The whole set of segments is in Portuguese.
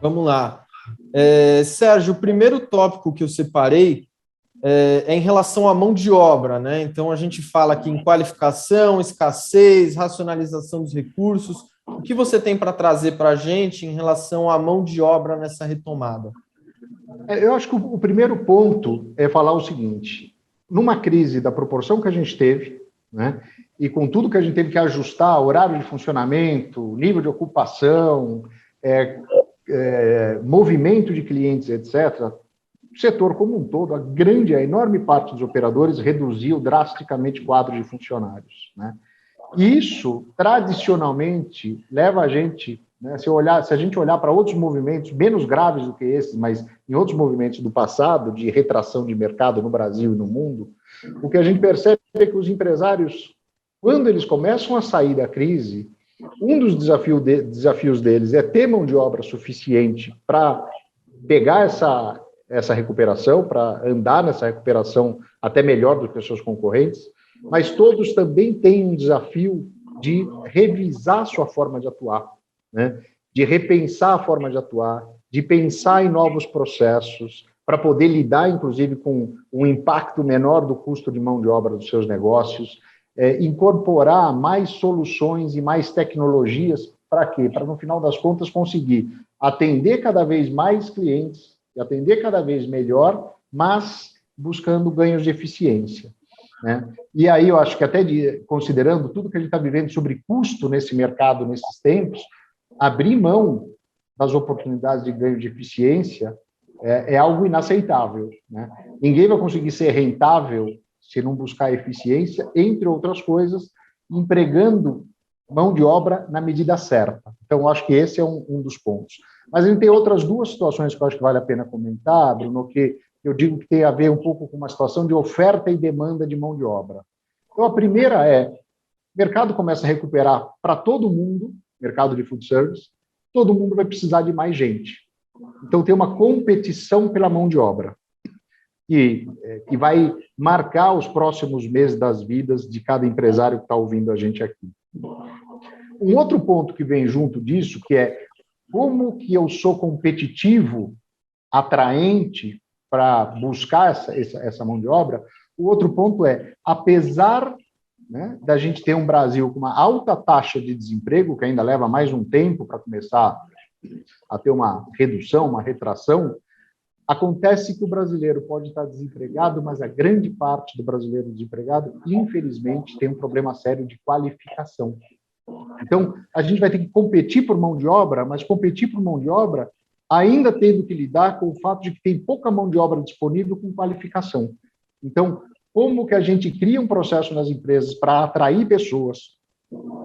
Vamos lá. Sérgio, o primeiro tópico que eu separei é em relação à mão de obra, né? Então, a gente fala aqui em qualificação, escassez, racionalização dos recursos. O que você tem para trazer para a gente em relação à mão de obra nessa retomada? Eu acho que o primeiro ponto é falar o seguinte: numa crise da proporção que a gente teve, né, e com tudo que a gente teve que ajustar, horário de funcionamento, nível de ocupação, movimento de clientes, etc., o setor como um todo, a enorme parte dos operadores reduziu drasticamente o quadro de funcionários, né? E isso, tradicionalmente, leva a gente, né, se a gente olhar para outros movimentos menos graves do que esses, mas em outros movimentos do passado, de retração de mercado no Brasil e no mundo, o que a gente percebe é que os empresários, quando eles começam a sair da crise, um dos desafios deles é ter mão de obra suficiente para pegar essa recuperação, para andar nessa recuperação até melhor do que os seus concorrentes, mas todos também têm um desafio de revisar sua forma de atuar, né? De repensar a forma de atuar, de pensar em novos processos, para poder lidar, inclusive, com um impacto menor do custo de mão de obra dos seus negócios, incorporar mais soluções e mais tecnologias, para quê? Para, no final das contas, conseguir atender cada vez mais clientes e atender cada vez melhor, mas buscando ganhos de eficiência, né? E aí eu acho que até considerando tudo que a gente está vivendo sobre custo nesse mercado, nesses tempos, abrir mão das oportunidades de ganho de eficiência é algo inaceitável, né? Ninguém vai conseguir ser rentável se não buscar eficiência, entre outras coisas, empregando mão de obra na medida certa. Então, eu acho que esse é um dos pontos. Mas a gente tem outras duas situações que eu acho que vale a pena comentar, Bruno, que eu digo que tem a ver um pouco com uma situação de oferta e demanda de mão de obra. Então, a primeira o mercado começa a recuperar para todo mundo, mercado de food service, todo mundo vai precisar de mais gente. Então, tem uma competição pela mão de obra, que vai marcar os próximos meses das vidas de cada empresário que está ouvindo a gente aqui. Um outro ponto que vem junto disso, que é como que eu sou competitivo, atraente, para buscar essa mão de obra. O outro ponto apesar, né, da gente ter um Brasil com uma alta taxa de desemprego, que ainda leva mais um tempo para começar a ter uma redução, uma retração, acontece que o brasileiro pode estar desempregado, mas a grande parte do brasileiro desempregado, infelizmente, tem um problema sério de qualificação. Então, a gente vai ter que competir por mão de obra, mas competir por mão de obra ainda tendo que lidar com o fato de que tem pouca mão de obra disponível com qualificação. Então, como que a gente cria um processo nas empresas para atrair pessoas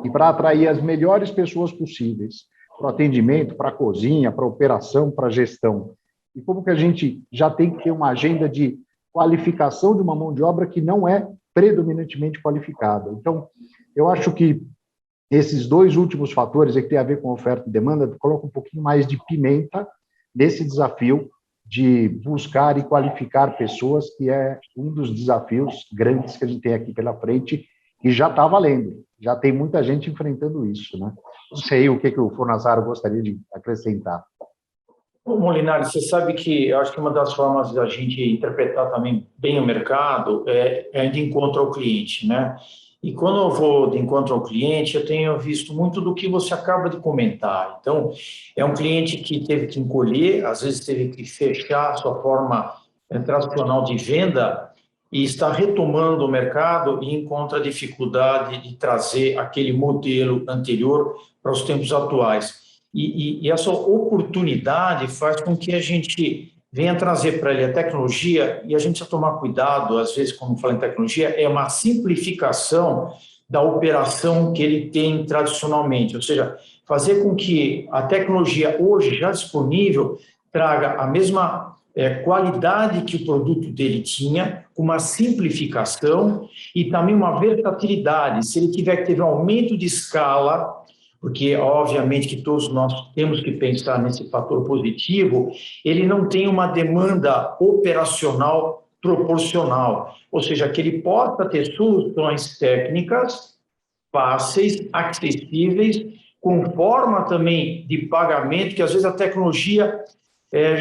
e para atrair as melhores pessoas possíveis para o atendimento, para a cozinha, para a operação, para a gestão? E como que a gente já tem que ter uma agenda de qualificação de uma mão de obra que não é predominantemente qualificada? Então, eu acho que esses dois últimos fatores que tem a ver com oferta e demanda colocam um pouquinho mais de pimenta nesse desafio de buscar e qualificar pessoas, que é um dos desafios grandes que a gente tem aqui pela frente, e já está valendo. Já tem muita gente enfrentando isso, né? Não sei o que o Fornazaro gostaria de acrescentar. Bom, Molinari, você sabe que eu acho que uma das formas da gente interpretar também bem o mercado é de encontro ao cliente, né? E quando eu vou de encontro ao cliente, eu tenho visto muito do que você acaba de comentar. Então, é um cliente que teve que encolher, às vezes teve que fechar a sua forma tradicional de venda e está retomando o mercado e encontra dificuldade de trazer aquele modelo anterior para os tempos atuais. E essa oportunidade faz com que a gente venha trazer para ele a tecnologia, e a gente precisa tomar cuidado, às vezes, quando fala em tecnologia, é uma simplificação da operação que ele tem tradicionalmente, ou seja, fazer com que a tecnologia hoje já disponível traga a mesma qualidade que o produto dele tinha, com uma simplificação e também uma versatilidade. Se ele tiver que ter um aumento de escala, porque, obviamente, que todos nós temos que pensar nesse fator positivo, ele não tem uma demanda operacional proporcional, ou seja, que ele possa ter soluções técnicas fáceis, acessíveis, com forma também de pagamento, que às vezes a tecnologia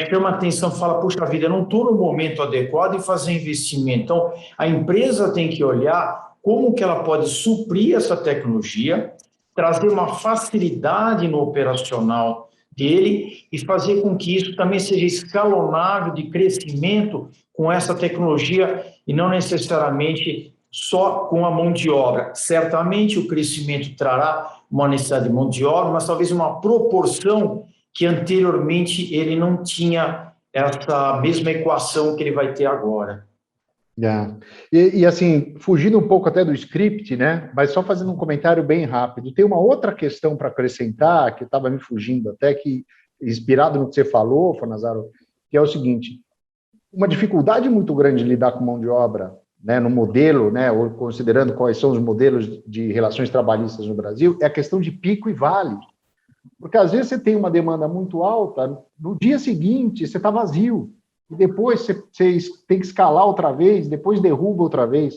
chama atenção, fala, puxa vida, eu não estou no momento adequado e fazer investimento. Então, a empresa tem que olhar como que ela pode suprir essa tecnologia, trazer uma facilidade no operacional dele e fazer com que isso também seja escalonável de crescimento com essa tecnologia e não necessariamente só com a mão de obra. Certamente o crescimento trará uma necessidade de mão de obra, mas talvez uma proporção que anteriormente ele não tinha essa mesma equação que ele vai ter agora. Yeah. E assim, fugindo um pouco até do script, né? Mas só fazendo um comentário bem rápido. Tem uma outra questão para acrescentar, que estava me fugindo até, que inspirado no que você falou, Fanazaro, que é o seguinte: uma dificuldade muito grande de lidar com mão de obra, né, no modelo, né, ou considerando quais são os modelos de relações trabalhistas no Brasil, é a questão de pico e vale. Porque às vezes você tem uma demanda muito alta, no dia seguinte você está vazio, e depois você tem que escalar outra vez, depois derruba outra vez.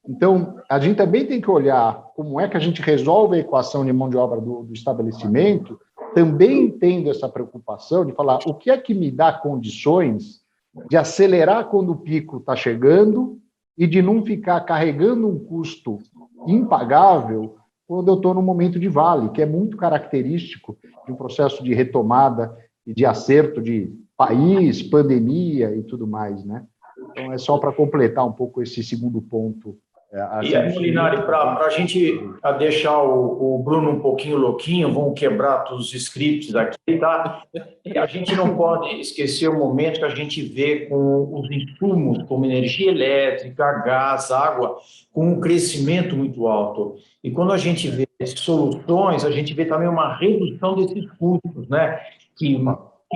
Então, a gente também tem que olhar como é que a gente resolve a equação de mão de obra do estabelecimento, também tendo essa preocupação de falar o que é que me dá condições de acelerar quando o pico está chegando e de não ficar carregando um custo impagável quando eu estou no momento de vale, que é muito característico de um processo de retomada e de acerto de país, pandemia e tudo mais, né? Então, é só para completar um pouco esse segundo ponto. E aí, Molinari, para a gente deixar o Bruno um pouquinho louquinho, vamos quebrar todos os scripts aqui, tá? A gente não pode esquecer o momento que a gente vê com os insumos, como energia elétrica, gás, água, com um crescimento muito alto. E quando a gente vê soluções, a gente vê também uma redução desses custos, né? Que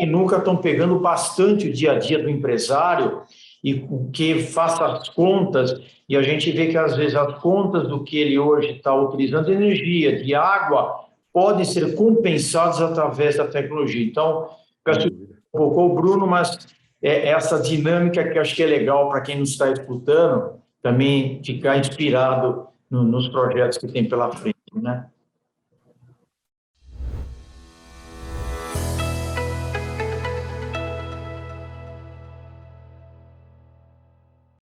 nunca estão pegando bastante o dia a dia do empresário e que faça as contas, e a gente vê que às vezes as contas do que ele hoje está utilizando de energia, de água, podem ser compensadas através da tecnologia. Então, peço um pouco ao Bruno, mas essa dinâmica que eu acho que é legal para quem nos está escutando, também ficar inspirado nos projetos que tem pela frente, né?